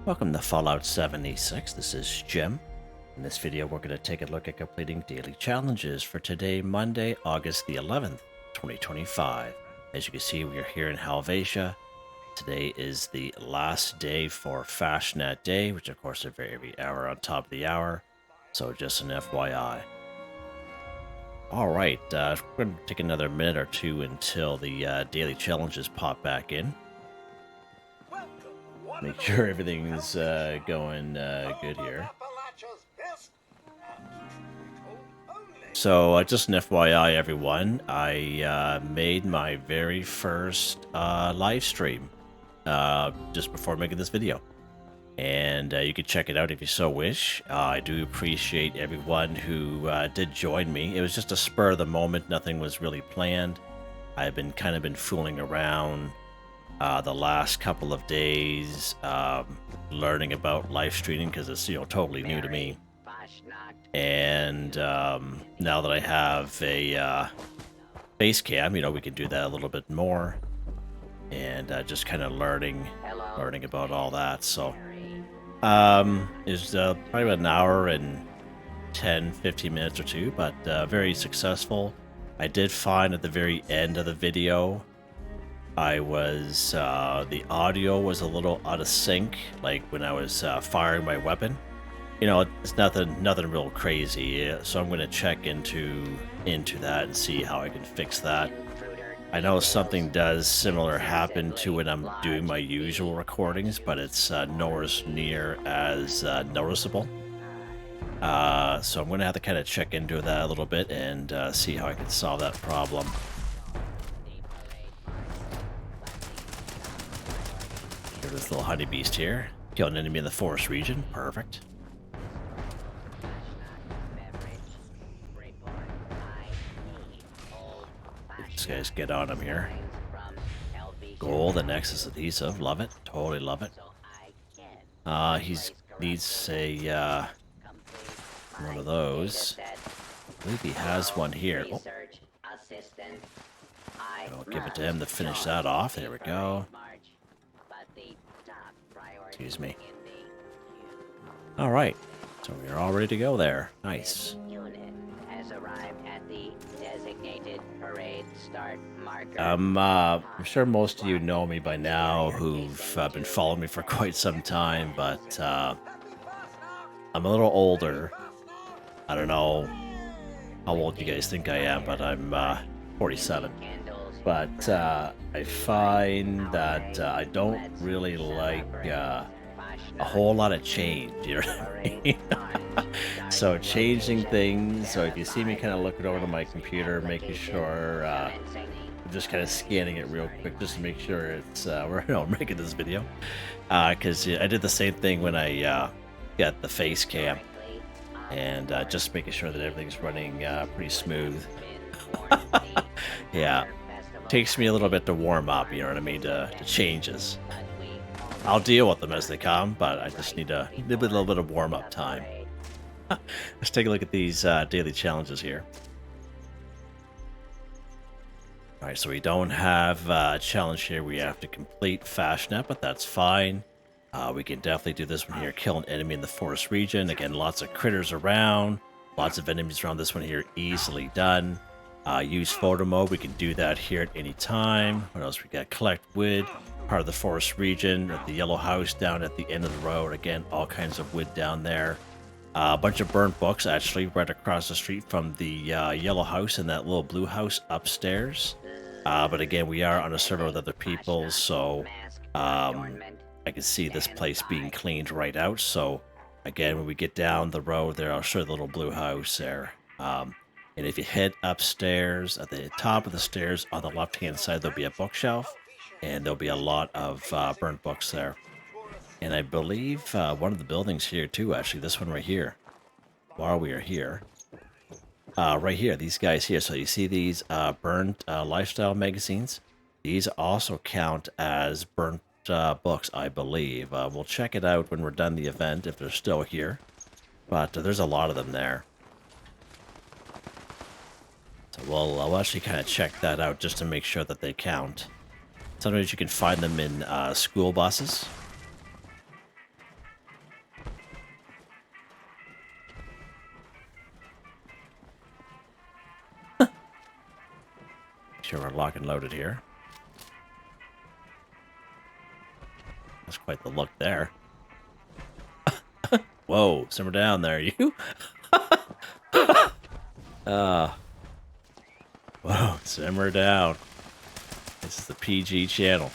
Welcome to Fallout 76. This is Jim. In this video, we're going to take a look at completing daily challenges for today, Monday, August the 11th, 2025. As you can see, we are here in Helvetia. Today is the last day for Fasnacht Day, which of course is every hour on top of the hour. So just an FYI. Alright, we're going to take another minute or two until the daily challenges pop back in. Make sure everything's going good here. So, just an FYI, everyone, I made my very first live stream just before making this video. And you can check it out if you so wish. I do appreciate everyone who did join me. It was just a spur of the moment. Nothing was really planned. I've been kind of fooling around the last couple of days, learning about live streaming because it's totally new to me. And now that I have a face cam, we can do that a little bit more, and just kind of learning about all that. So it's probably about an hour and 10-15 minutes or two, but very successful. I did find at the very end of the video I was the audio was a little out of sync, like when I was firing my weapon. It's nothing real crazy, so I'm going to check into that and see how I can fix that. I know something does similar happen to when I'm doing my usual recordings, but it's nowhere near as noticeable. So I'm going to have to kind of check into that a little bit and see how I can solve that problem. Here's this little honey beast here. Kill an enemy in the forest region. Perfect. These guys get on him here. Ghoul, the Nexus adhesive. Love it. Totally love it. He needs a one of those. I believe he has one here. Oh. I'll give it to him to finish that off. There we go. Excuse me. Alright, so we're all ready to go there. Nice. I'm sure most of you know me by now who've been following me for quite some time, but I'm a little older. I don't know how old you guys think I am, but I'm 47. But I find that I don't really like a whole lot of change, you know what I mean? So changing things, so if you see me kind of looking over to my computer, making sure, I'm just kind of scanning it real quick just to make sure it's, we're making this video. Because I did the same thing when I got the face cam, and just making sure that everything's running pretty smooth. Yeah. Takes me a little bit to warm up, you know what I mean, to changes. I'll deal with them as they come, but I just need a little bit of warm-up time. Let's take a look at these daily challenges here. Alright, so we don't have a challenge here we have to complete Fasnacht, but that's fine. We can definitely do this one here, kill an enemy in the forest region. Again, lots of critters around, lots of enemies around this one here, easily done. Use Photomode, we can do that here at any time. What else we got? Collect wood, part of the forest region, at the yellow house down at the end of the road. Again, all kinds of wood down there. A bunch of burnt books, actually, right across the street from the yellow house and that little blue house upstairs. But again, we are on a server with other people, so I can see this place being cleaned right out. So again, when we get down the road there, I'll show you the little blue house there. And if you head upstairs, at the top of the stairs on the left-hand side, there'll be a bookshelf, and there'll be a lot of burnt books there. And I believe one of the buildings here, too, actually, this one right here, while we are here, right here, these guys here. So you see these burnt lifestyle magazines? These also count as burnt books, I believe. We'll check it out when we're done the event, if they're still here. But there's a lot of them there. So we'll actually kind of check that out just to make sure that they count. Sometimes you can find them in school buses. sure we're locked and loaded here. That's quite the look there. Whoa, simmer down there, you. Whoa, simmer down. This is the PG channel.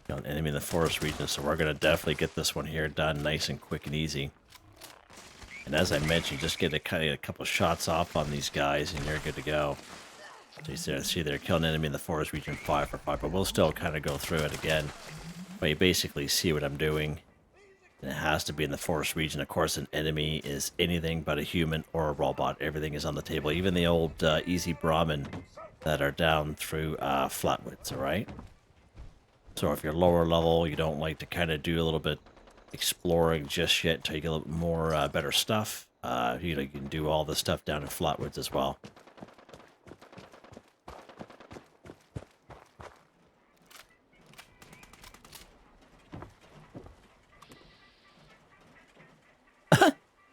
Got an enemy in the forest region, so we're going to definitely get this one here done nice and quick and easy. And as I mentioned, just get a couple shots off on these guys and you're good to go. So you see they're killing an enemy in the forest region 5 for 5, but we'll still kind of go through it again. But you basically see what I'm doing. And it has to be in the forest region. Of course, an enemy is anything but a human or a robot. Everything is on the table. Even the old easy Brahmin that are down through Flatwoods, alright? So if you're lower level, you don't like to kind of do a little bit exploring just yet until you get a little more better stuff. You know, you can do all the stuff down in Flatwoods as well.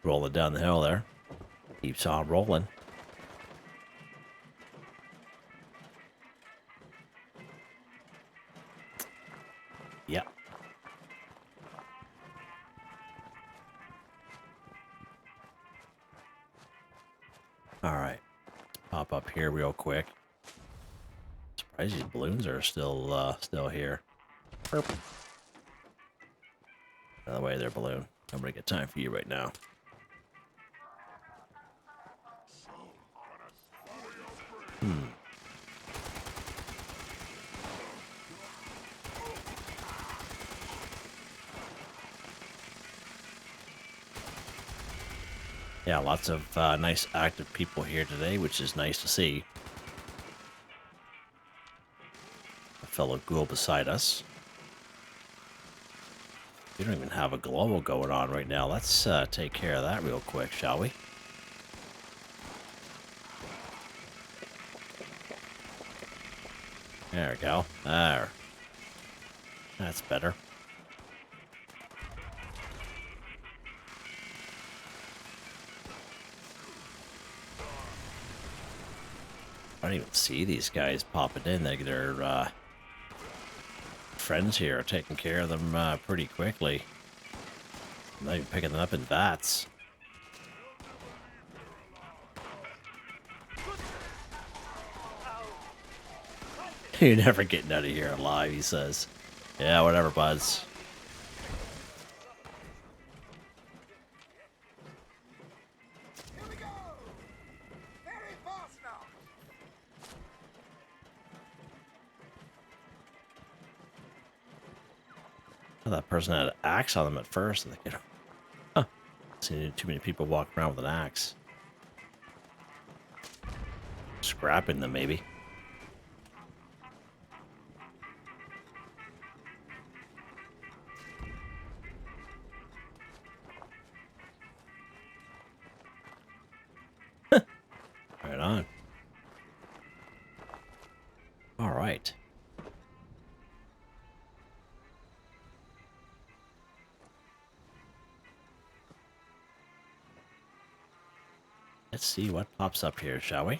Rolling down the hill there. Keeps on rolling. Yep. Alright. Pop up here real quick. Surprised these balloons are still here. Perp. By the way, they're balloon. Nobody got time for you right now. Yeah, lots of nice active people here today, which is nice to see. A fellow ghoul beside us. We don't even have a global going on right now. Let's take care of that real quick, shall we? There we go. There. That's better. I don't even see these guys popping in. Their friends here are taking care of them pretty quickly. I'm not even picking them up in vats. You're never getting out of here alive, he says. Yeah, whatever, buds. Here we go! Very fast now! Well, that person had an axe on them at first. And they, huh. Seen too many people walk around with an axe. Scrapping them, maybe. Right on. All right. Let's see what pops up here, shall we?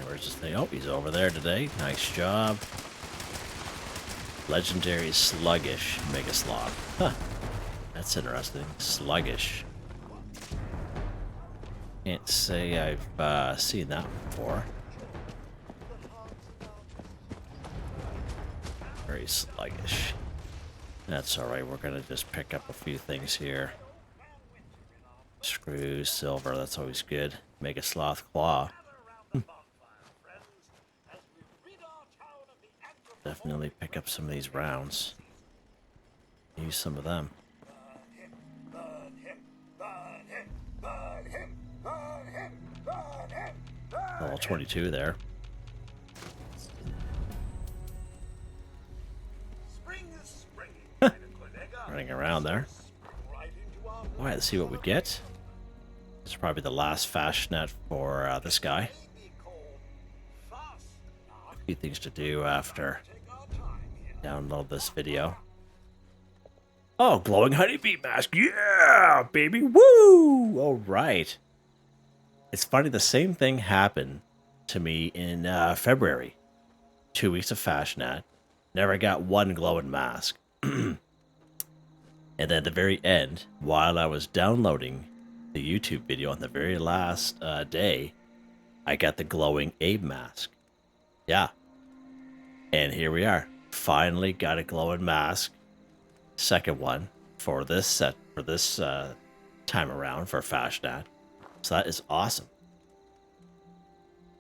Where's this thing? Oh, he's over there today. Nice job. Legendary Sluggish Mega Sloth. Huh. That's interesting. Sluggish. Can't say I've seen that before. Very sluggish. That's alright. We're going to just pick up a few things here. Screws, silver. That's always good. Mega Sloth Claw. Definitely pick up some of these rounds. Use some of them. Burn him! Burn him! Burn him! Burn Level 22 there. Spring is springing, meine Kollege. Running around there. Right into our Alright, let's see what we get. This is probably the last Fasnacht for this guy. baby called Fasnacht. A few things to do after Take our time here. download this video. Oh, glowing honeybee mask. Yeah, baby. Woo! All right. It's funny, the same thing happened to me in February. 2 weeks of Fasnacht. Never got one glowing mask. And then at the very end, while I was downloading the YouTube video on the very last day, I got the glowing Abe mask. Yeah. And here we are. Finally got a glowing mask. Second one for this set, for this time around for Fasnacht. So that is awesome.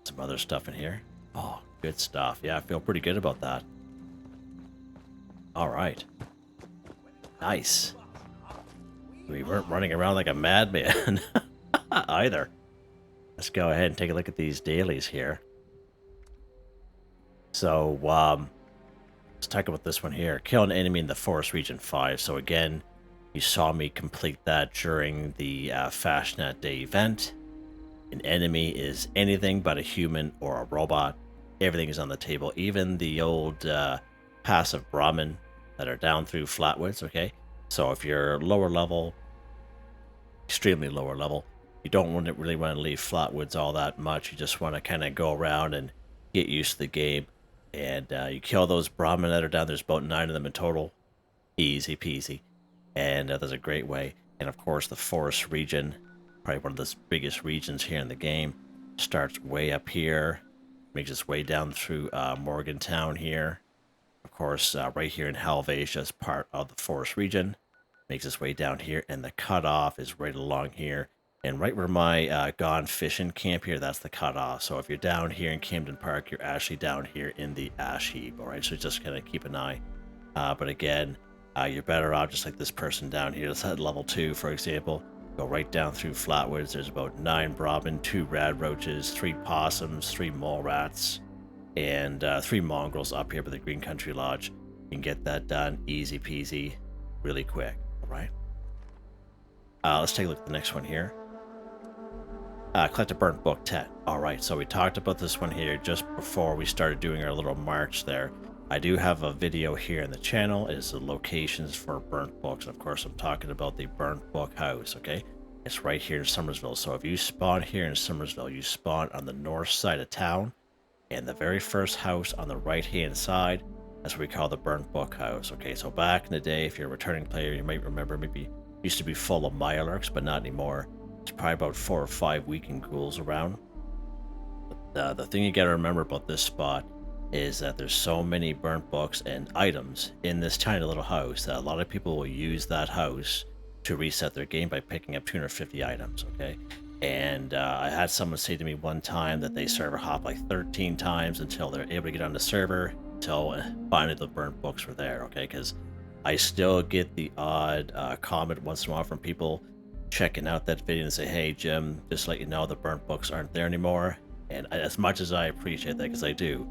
Some other stuff in here. Oh, good stuff. Yeah, I feel pretty good about that. All right. Nice. We weren't running around like a madman either. Let's go ahead and take a look at these dailies here. So, let's talk about this one here. Kill an enemy in the Forest Region 5. So again, you saw me complete that during the Fasnacht Day Event. An enemy is anything but a human or a robot. Everything is on the table. Even the old passive Brahmin that are down through Flatwoods, okay? So if you're lower level, extremely lower level, you don't really want to leave Flatwoods all that much. You just want to kind of go around and get used to the game. And you kill those Brahmin that are down. There's about 9 of them in total. Easy peasy. And there's a great way. And of course, the forest region, probably one of the biggest regions here in the game, starts way up here. Makes its way down through Morgantown here. Of course, right here in Helvetia is part of the forest region. Makes its way down here. And the cutoff is right along here. And right where my gone fishing camp here, that's the cutoff. So if you're down here in Camden Park, you're actually down here in the ash heap. All right, so just kind of keep an eye. But again, you're better off just like this person down here. That's at level 2, for example. Go right down through Flatwoods. There's about 9 Brahmin, 2 rad roaches, 3 possums, 3 mole rats, and 3 mongrels up here by the Green Country Lodge. You can get that done easy peasy, really quick. All right. Let's take a look at the next one here. Collect a burnt book 10. Alright, so we talked about this one here just before we started doing our little march there. I do have a video here in the channel. It is the locations for burnt books. Of course, I'm talking about the burnt book house, okay? It's right here in Somersville. So if you spawn here in Somersville, you spawn on the north side of town. And the very first house on the right-hand side, that's what we call the burnt book house, okay? So back in the day, if you're a returning player, you might remember maybe used to be full of Mirelurks, but not anymore. There's probably about 4 or 5 weekend ghouls around. But, the thing you gotta remember about this spot is that there's so many burnt books and items in this tiny little house that a lot of people will use that house to reset their game by picking up 250 items, okay? And I had someone say to me one time that they server hop like 13 times until they're able to get on the server, until finally the burnt books were there, okay? Because I still get the odd comment once in a while from people checking out that video and say, hey Jim, just to let you know the burnt books aren't there anymore. And as much as I appreciate that, because I do,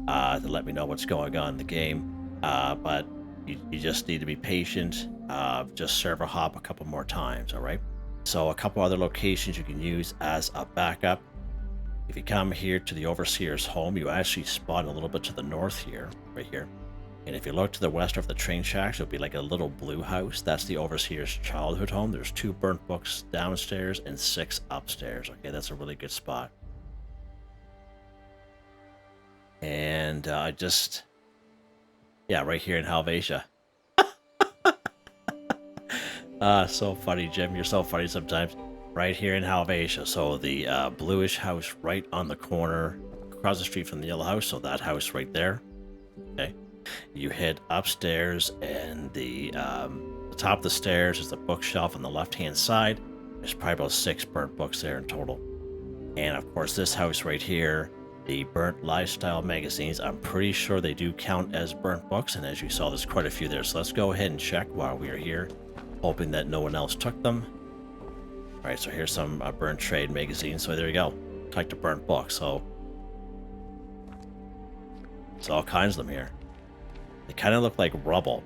to let me know what's going on in the game, but you just need to be patient. Just server hop a couple more times, all right? So a couple other locations you can use as a backup. If you come here to the Overseer's home, you actually spawn a little bit to the north here, right here. And if you look to the west of the train tracks, it'll be like a little blue house. That's the Overseer's childhood home. There's 2 burnt books downstairs and 6 upstairs. Okay, that's a really good spot. And yeah, right here in Helvetia. So funny, Jim. You're so funny sometimes. Right here in Helvetia. So the bluish house right on the corner, across the street from the yellow house. So that house right there. Okay. You head upstairs, and the top of the stairs is the bookshelf on the left-hand side. There's probably about 6 burnt books there in total. And of course, this house right here, the burnt lifestyle magazines, I'm pretty sure they do count as burnt books. And as you saw, there's quite a few there. So let's go ahead and check while we are here, hoping that no one else took them. All right, so here's some burnt trade magazines. So there you go. Collect a burnt book. So There's all kinds of them here. They kind of look like rubble,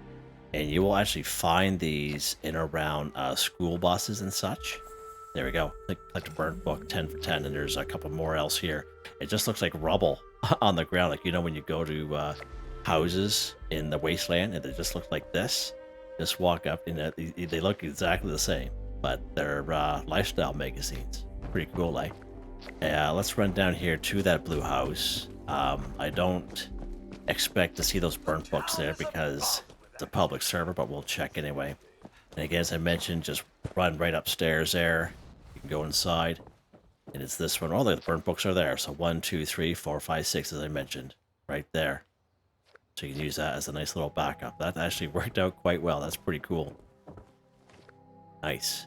and you will actually find these in around school buses and such. There we go. Click the burnt book, 10 for 10, and there's a couple more else here. It just looks like rubble on the ground, like, you know, when you go to houses in the wasteland, and they just look like this. Just walk up, and they look exactly the same, but they're lifestyle magazines. Pretty cool, eh? Let's run down here to that blue house. I don't expect to see those burnt books there because it's a public server, but we'll check anyway. And again, as I mentioned, just run right upstairs there. You can go inside, and it's this one. Oh, the burnt books are there. So 1, 2, 3, 4, 5, 6, as I mentioned, right there. So you can use that as a nice little backup. That actually worked out quite well. That's pretty cool. Nice.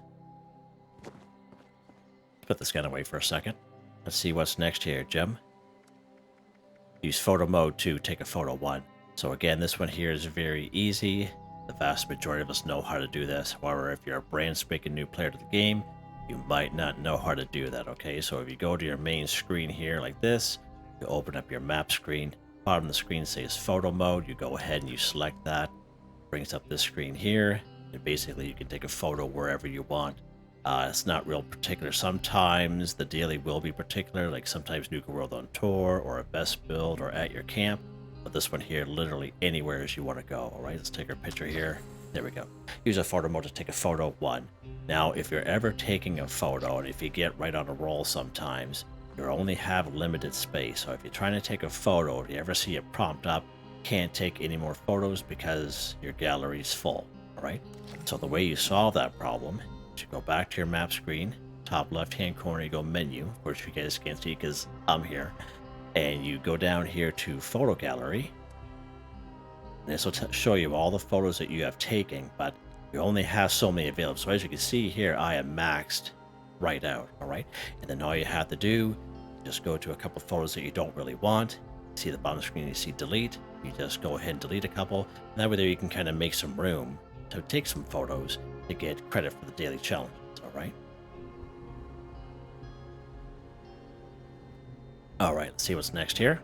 Let's put this gun away for a second. Let's see what's next here, Jim. Use photo mode to take a photo 1. So again, this one here is very easy. The vast majority of us know how to do this. However, if you're a brand spanking new player to the game, you might not know how to do that, okay? So if you go to your main screen here like this, you open up your map screen. Bottom of the screen says photo mode. You go ahead and you select that. Brings up this screen here, and basically you can take a photo wherever you want. It's not real particular. Sometimes the daily will be particular, like sometimes Nuka World on tour or a best build or at your camp. But this one here, literally anywhere as you want to go. All right, let's take our picture here. There we go. Use a photo mode to take a photo 1. Now, if you're ever taking a photo, and if you get right on a roll sometimes, you only have limited space. So if you're trying to take a photo, if you ever see it prompt up, can't take any more photos because your gallery's full. All right. So the way you solve that problem, you go back to your map screen, top left-hand corner, you go menu. Of course, you guys can't see because I'm here. And you go down here to photo gallery. And this will show you all the photos that you have taken, but you only have so many available. So as you can see here, I am maxed right out, all right? And then all you have to do, just go to a couple photos that you don't really want. See the bottom screen, you see delete. You just go ahead and delete a couple. And that way there you can kind of make some room to take some photos to get credit for the daily challenges, all right? All right, let's see what's next here.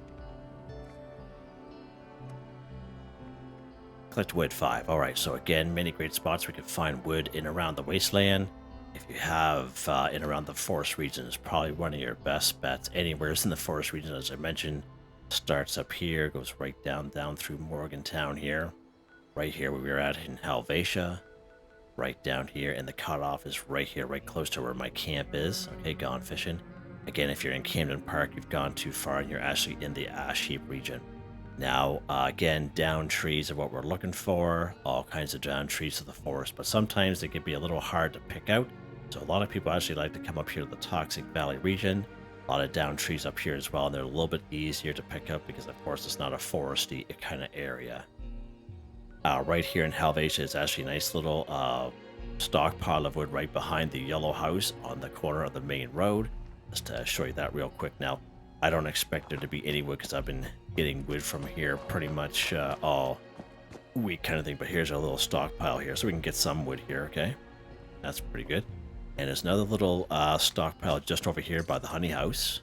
Collect wood 5. All right, so again, many great spots we can find wood in around the wasteland. If you have in around the forest region, is probably one of your best bets. Anywhere in the forest region, as I mentioned, starts up here, goes right down through Morgantown here. Right here where we were at in Helvetia. Right down here, and the cutoff is right here, right close to where my camp is. Okay, gone fishing. Again, if you're in Camden Park, you've gone too far and you're actually in the ash heap region. Now, again, down trees are what we're looking for. All kinds of down trees to the forest, but sometimes they can be a little hard to pick out. So a lot of people actually like to come up here to the Toxic Valley region. A lot of down trees up here as well, and they're a little bit easier to pick up because, of course, it's not a foresty kind of area. Right here in Helvetia is actually a nice little stockpile of wood right behind the yellow house on the corner of the main road. Just to show you that real quick. Now, I don't expect there to be any wood because I've been getting wood from here pretty much all week kind of thing. But here's our little stockpile here, so we can get some wood here, okay? That's pretty good. And there's another little stockpile just over here by the honey house.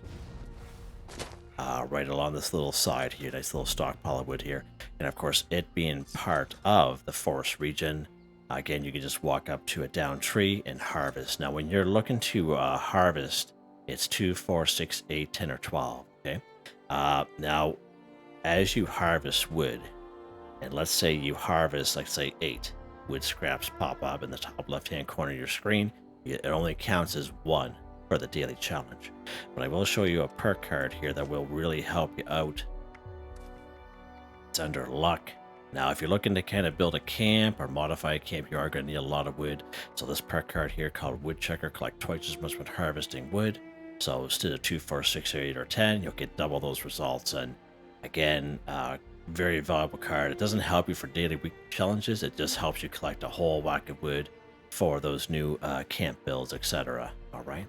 Right along this little side here, nice little stockpile of wood here. And of course, it being part of the forest region, again, you can just walk up to a down tree and harvest. Now, when you're looking to harvest, it's 2, 4, 6, 8, 10, or 12, okay? Now, as you harvest wood, and let's say you harvest, like say 8 wood scraps pop up in the top left-hand corner of your screen, it only counts as 1 for the daily challenge. But I will show you a perk card here that will really help you out. It's under luck. Now, if you're looking to kind of build a camp or modify a camp, you are going to need a lot of wood. So this perk card here called Woodchucker, collect twice as much when harvesting wood. So instead of 2, 4, 6, 8, or 10, you'll get double those results. And again, very valuable card. It doesn't help you for daily week challenges. It just helps you collect a whole whack of wood for those new camp builds, etc. All right.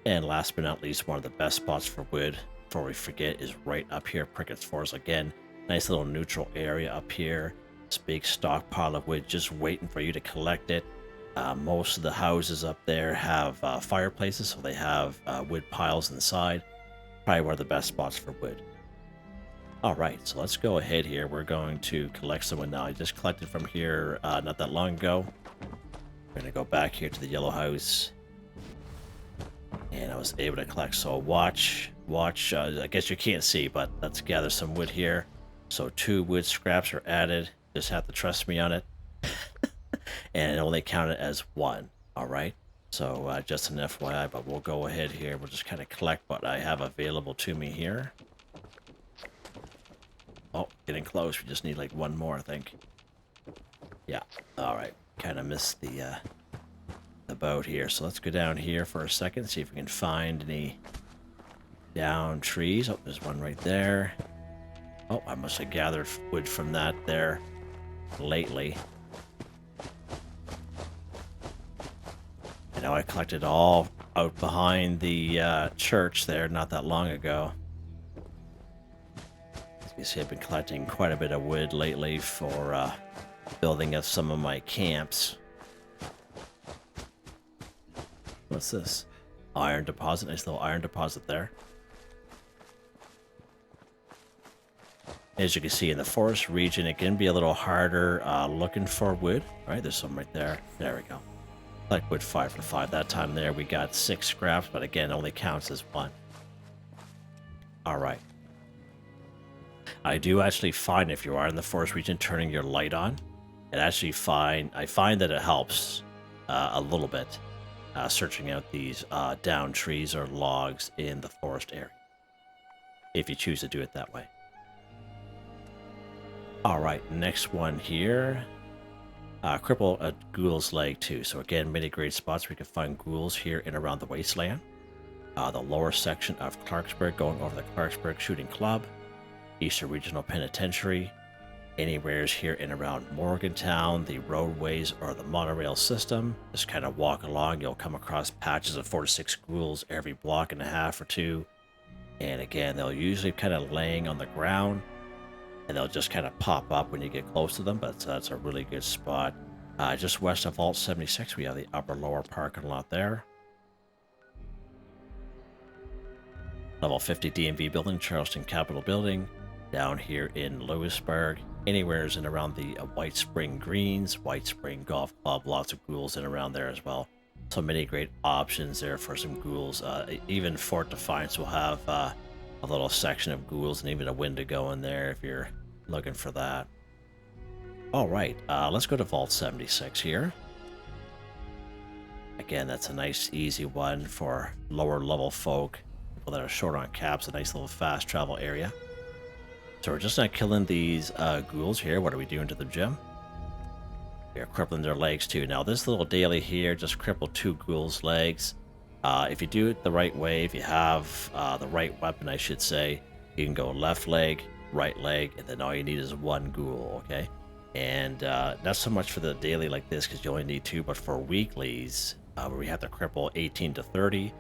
And last but not least, one of the best spots for wood, before we forget, is right up here, Prickett's Forest. Again, nice little neutral area up here. This big stockpile of wood just waiting for you to collect it. Most of the houses up there have fireplaces, so they have wood piles inside. Probably one of the best spots for wood. All right, so let's go ahead here. We're going to collect someone now. I just collected from here not that long ago. We're going to go back here to the yellow house. And I was able to collect. So watch. I guess you can't see, but let's gather some wood here. So 2 wood scraps are added. Just have to trust me on it. And it only counted as 1. All right. So just an FYI, but we'll go ahead here. We'll just kind of collect what I have available to me here. Oh, getting close. We just need like 1 more, I think. Yeah. All right. Kind of missed the boat here. So let's go down here for a second, see if we can find any down trees. Oh, there's one right there. Oh, I must have gathered wood from that there lately. You know, I collected all out behind the church there not that long ago. As you see, I've been collecting quite a bit of wood lately for building up some of my camps. What's this? Iron deposit. Nice little iron deposit there. As you can see, in the forest region, it can be a little harder looking for wood. All right, there's some right there. There we go. Like wood 5 for 5. That time there, we got 6 scraps, but again, only counts as 1. All right. I do actually find if you are in the forest region, turning your light on, I find that it helps a little bit. Searching out these down trees or logs in the forest area, if you choose to do it that way. All right, next one here. Cripple at Ghoul's Leg too. So again, many great spots where you can find ghouls here and around the wasteland. The lower section of Clarksburg, going over the Clarksburg Shooting Club, Eastern Regional Penitentiary, anywheres here and around Morgantown, the roadways or the monorail system. Just kind of walk along, you'll come across patches of 4 to 6 ghouls every block and a half or 2. And again, they'll usually kind of laying on the ground, and they'll just kind of pop up when you get close to them, but that's a really good spot. Just west of Vault 76, we have the upper lower parking lot there. Level 50 DMV building, Charleston Capitol building. Down here in Lewisburg, anywheres in around the White Spring Greens, White Spring Golf Club, lots of ghouls in around there as well. So many great options there for some ghouls. Even Fort Defiance will have a little section of ghouls and even a window go in there if you're looking for that. All right, let's go to Vault 76 here. Again, that's a nice, easy one for lower level folk, people that are short on caps, a nice little fast travel area. So we're just not killing these ghouls here. What are we doing to the gym? We're crippling their legs too. Now this little daily here, just cripple 2 ghouls' legs. If you do it the right way, if you have the right weapon, I should say, you can go left leg, right leg, and then all you need is 1 ghoul, okay? And not so much for the daily like this, because you only need 2, but for weeklies, where we have to cripple 18 to 30,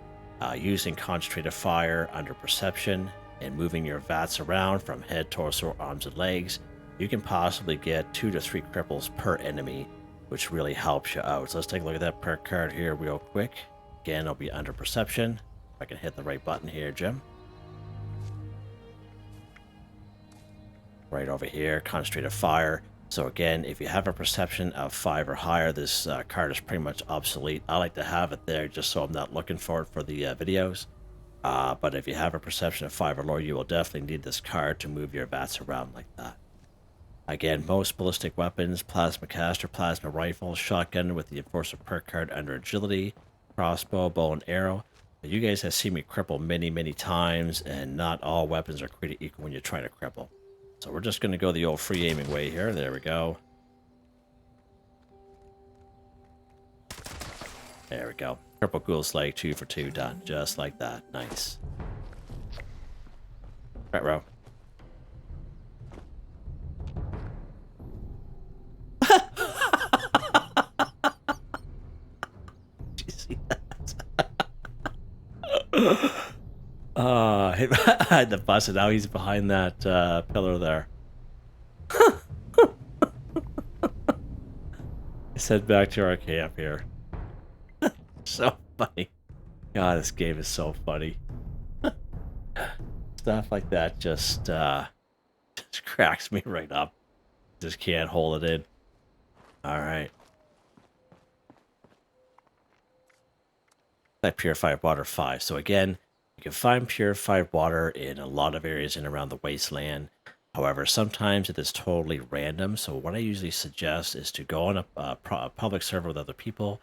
using concentrated fire under perception, and moving your VATS around from head, torso, arms, and legs, you can possibly get 2 to 3 cripples per enemy, which really helps you out. So let's take a look at that perk card here real quick. Again, it'll be under perception. If I can hit the right button here, Jim. Right over here, concentrated fire. So again, if you have a perception of 5 or higher, this card is pretty much obsolete. I like to have it there just so I'm not looking for it for the videos. But if you have a perception of 5 or lower, you will definitely need this card to move your VATS around like that. Again, most ballistic weapons, plasma caster, plasma rifle, shotgun with the Enforcer perk card under agility, crossbow, bow and arrow. But you guys have seen me cripple many, many times, and not all weapons are created equal when you're trying to cripple. So we're just going to go the old free aiming way here. There we go. There we go. Cripple Ghoul's Leg 2 for 2 done. Just like that. Nice. Right, row. Did you see that? I had to bust it out. He's behind that pillar there. Let's head back to our camp here. So funny. God, this game is so funny. Stuff like that just cracks me right up. Just can't hold it in. All right. That purified water 5. So again, you can find purified water in a lot of areas in around the wasteland. However, sometimes it is totally random. So what I usually suggest is to go on a public server with other people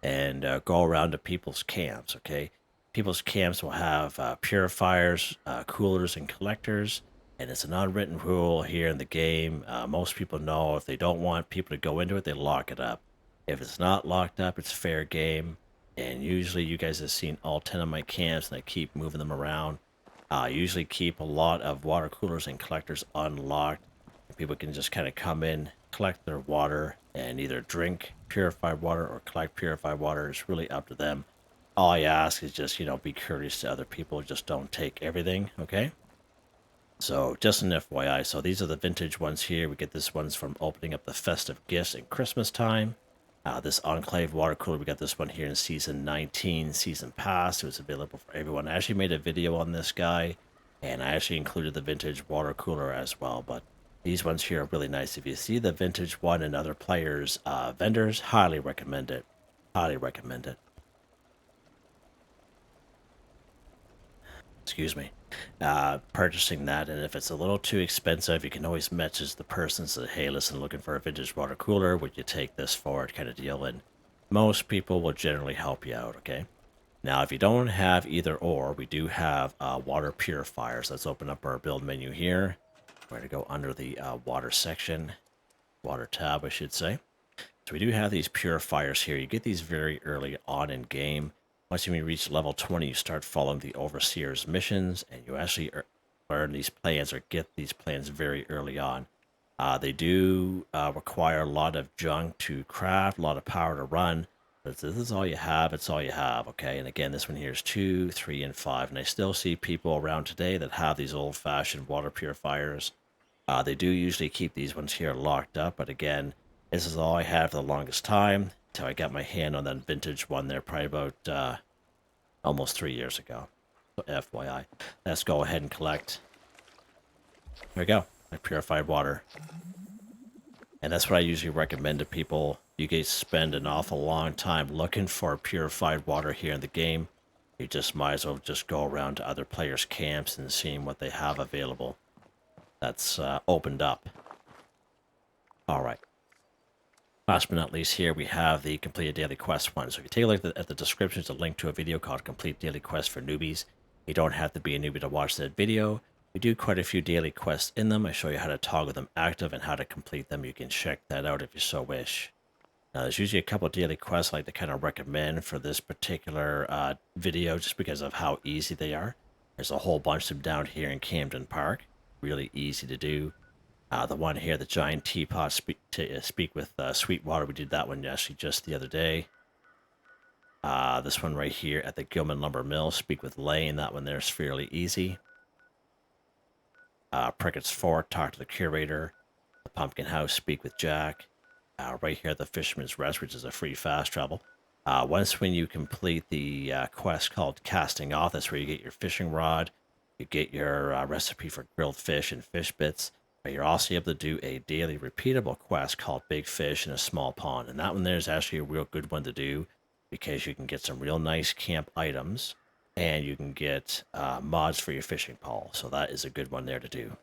and go around to people's camps, okay? People's camps will have purifiers, coolers, and collectors. And it's an unwritten rule here in the game. Most people know if they don't want people to go into it, they lock it up. If it's not locked up, it's fair game. And usually you guys have seen all 10 of my camps, and I keep moving them around. I usually keep a lot of water coolers and collectors unlocked. People can just kind of come in, collect their water, and either drink purified water or collect purified water. It's really up to them. All I ask is just, be courteous to other people. Just don't take everything, okay? So just an FYI. So these are the vintage ones here. We get this one's from opening up the festive gifts in Christmas time. This Enclave water cooler, we got this one here in Season 19, Season Pass. It was available for everyone. I actually made a video on this guy, and I actually included the vintage water cooler as well. But these ones here are really nice. If you see the vintage one and other players' vendors, highly recommend it. Highly recommend it. Excuse me. Purchasing that, and if it's a little too expensive, you can always message the person and say, hey, listen, looking for a vintage water cooler, would you take this for it, kind of deal. And most people will generally help you out, okay? Now, if you don't have either or, we do have water purifiers. Let's open up our build menu here. We're going to go under the water section, water tab, I should say. So we do have these purifiers here. You get these very early on in game. Once you reach level 20, you start following the Overseer's missions, and you actually learn these plans or get these plans very early on. They do require a lot of junk to craft, a lot of power to run. But this is all you have, it's all you have, okay? And again, this one here is 2, 3, and 5. And I still see people around today that have these old-fashioned water purifiers. They do usually keep these ones here locked up, but again, this is all I had for the longest time until I got my hand on that vintage one there, probably about almost 3 years ago. So FYI, let's go ahead and collect. There we go, my purified water. And that's what I usually recommend to people. You guys spend an awful long time looking for purified water here in the game. You just might as well just go around to other players' camps and seeing what they have available. That's opened up. All right. Last but not least, here we have the completed daily quest one. So if you take a look at the description, it's a link to a video called Complete Daily Quest for Newbies. You don't have to be a newbie to watch that video. We do quite a few daily quests in them. I show you how to toggle them active and how to complete them. You can check that out if you so wish. Now, there's usually a couple of daily quests I like to kind of recommend for this particular video just because of how easy they are. There's a whole bunch of them down here in Camden Park. Really easy to do. The one here, the giant teapot, speak with Sweetwater. We did that one actually just the other day. This one right here at the Gilman Lumber Mill, speak with Lane. That one there is fairly easy. Prickett's Fort, talk to the curator. The Pumpkin House, speak with Jack. Right here at the Fisherman's Rest, which is a free fast travel. When you complete the quest called Casting Off, that's where you get your fishing rod. You get your recipe for grilled fish and fish bits. But you're also able to do a daily repeatable quest called Big Fish in a Small Pond. And that one there is actually a real good one to do because you can get some real nice camp items and you can get mods for your fishing pole. So that is a good one there to do.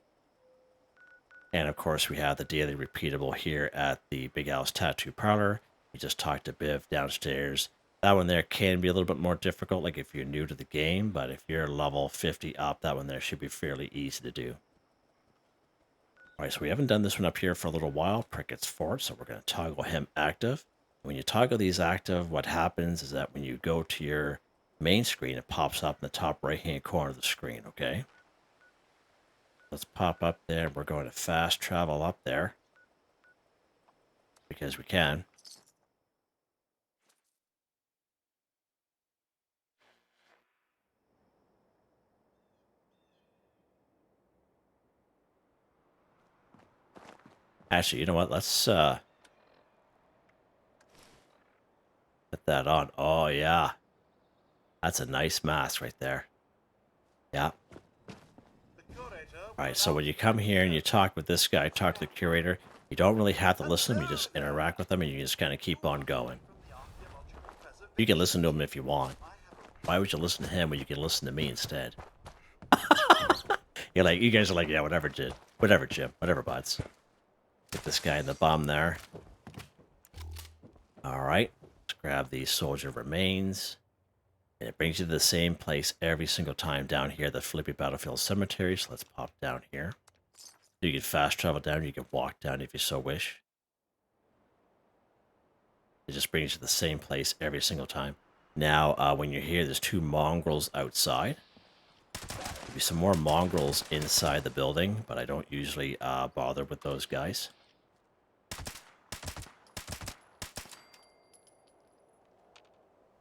And of course, we have the daily repeatable here at the Big Al's Tattoo Parlor. We just talked to Biv downstairs. That one there can be a little bit more difficult, like if you're new to the game, but if you're level 50 up, that one there should be fairly easy to do. All right, so we haven't done this one up here for a little while, Prickett's Fort, so we're going to toggle him active. When you toggle these active, what happens is that when you go to your main screen, it pops up in the top right-hand corner of the screen, okay? Let's pop up there. We're going to fast travel up there because we can. Actually, you know what? Let's put that on. Oh, yeah. That's a nice mask right there. Yeah. The curator All right, so when you come here and you talk with this guy, talk to the curator, you don't really have to listen to him. You just interact with him and you just kind of keep on going. You can listen to him if you want. Why would you listen to him when you can listen to me instead? You're like, you guys are like, yeah, whatever, Jim. Whatever, Jim. Whatever, buds. Get this guy in the bum there. All right. Let's grab the soldier remains. And it brings you to the same place every single time down here, the Flippy Battlefield Cemetery. So let's pop down here. You can fast travel down. You can walk down if you so wish. It just brings you to the same place every single time. Now, when you're here, there's 2 mongrels outside. There'll be some more mongrels inside the building, but I don't usually bother with those guys.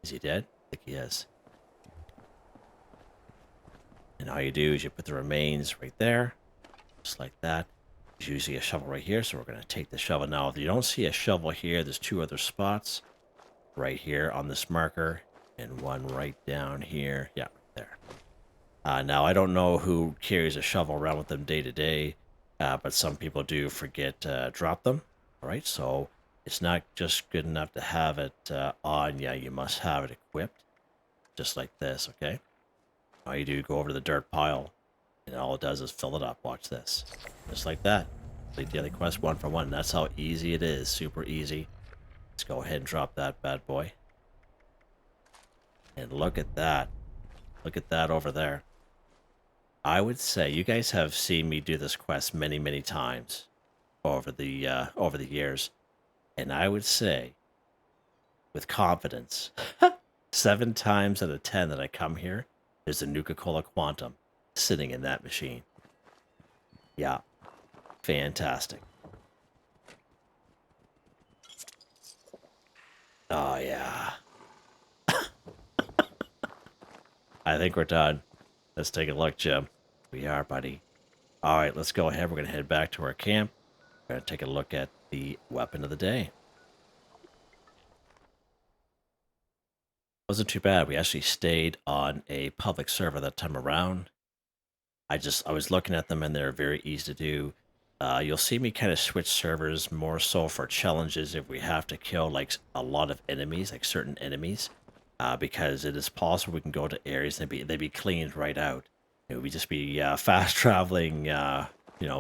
Is he dead? I think he is. And all you do is you put the remains right there, just like that. There's usually a shovel right here, so we're going to take the shovel. Now, if you don't see a shovel here, there's 2 other spots right here on this marker, and one right down here. Yeah, there. Now, I don't know who carries a shovel around with them day to day, but some people do forget to drop them. All right, so it's not just good enough to have it on. Yeah, you must have it equipped, just like this, okay? All you do, go over to the dirt pile, and all it does is fill it up. Watch this. Just like that. Complete daily quest 1 for 1. That's how easy it is. Super easy. Let's go ahead and drop that bad boy. And look at that. Look at that over there. I would say you guys have seen me do this quest many, many times over the years. And I would say, with confidence, 7 times out of 10 that I come here, there's a Nuka-Cola Quantum sitting in that machine. Yeah. Fantastic. Oh, yeah. I think we're done. Let's take a look, Jim. We are, buddy. All right, let's go ahead. We're going to head back to our camp. We're going to take a look at the weapon of the day. Wasn't too bad. We actually stayed on a public server that time around. I was looking at them and they're very easy to do. You'll see me kind of switch servers more so for challenges if we have to kill like a lot of enemies, like certain enemies, because it is possible we can go to areas and they'd be cleaned right out. We just be fast traveling,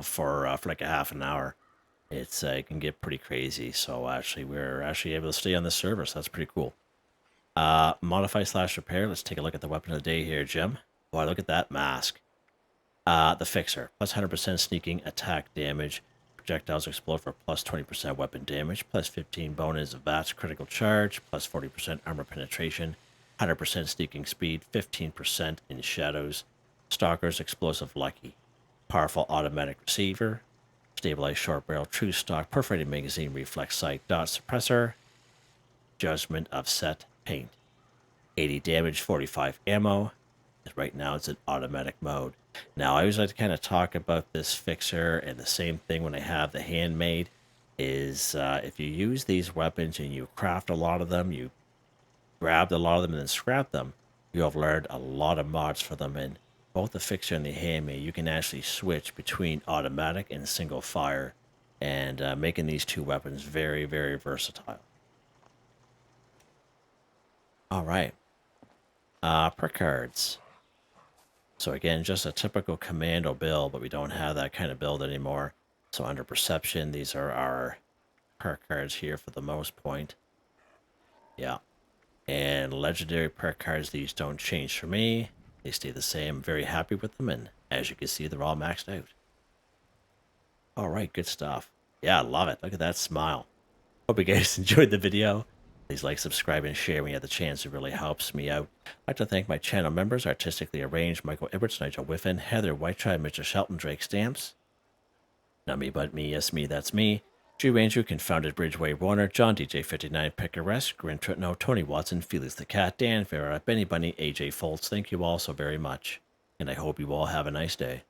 for like a half an hour. It can get pretty crazy. So actually, we're actually able to stay on this server, so that's pretty cool. Modify/repair. Let's take a look at the weapon of the day here, Jim. Boy, look at that mask. The Fixer, plus 100% sneaking attack damage. Projectiles explode for plus 20% weapon damage, plus 15 bonus VATS critical charge, plus 40% armor penetration, 100% sneaking speed, 15% in shadows. Stalker's explosive lucky. Powerful automatic receiver. Stabilized short barrel, true stock, perforated magazine, reflex sight, dot suppressor. Judgment of set paint. 80 damage, 45 ammo. Right now it's in automatic mode. Now I always like to kind of talk about this Fixer, and the same thing when I have the handmade is if you use these weapons and you craft a lot of them, you grabbed a lot of them and then scrap them, you have learned a lot of mods for them. And both the Fixer and the handmade, you can actually switch between automatic and single fire, and making these 2 weapons very, very versatile. All right. Perk cards. So again, just a typical commando build, but we don't have that kind of build anymore. So under perception, these are our perk cards here for the most point. Yeah. And legendary perk cards, these don't change for me. They stay the same. I'm very happy with them, and as you can see, they're all maxed out. All right, good stuff. Yeah, I love it. Look at that smile. Hope you guys enjoyed the video. Please like, subscribe, and share when you have the chance. It really helps me out. I'd like to thank my channel members, Artistically Arranged, Michael Edwards, Nigel Wiffen, Heather, Whitetribe, Mr. Shelton, Drake Stamps, NotMeButMeYesMeThatsMe, G Ranger, Confoundedbridge, Waywarner, John DJ59, Picquerist, Gwen Trutnau, Tony Watson, FelixTheKat, Dan Ferreira, Benny Bunny, AJ Foltz. Thank you all so very much, and I hope you all have a nice day.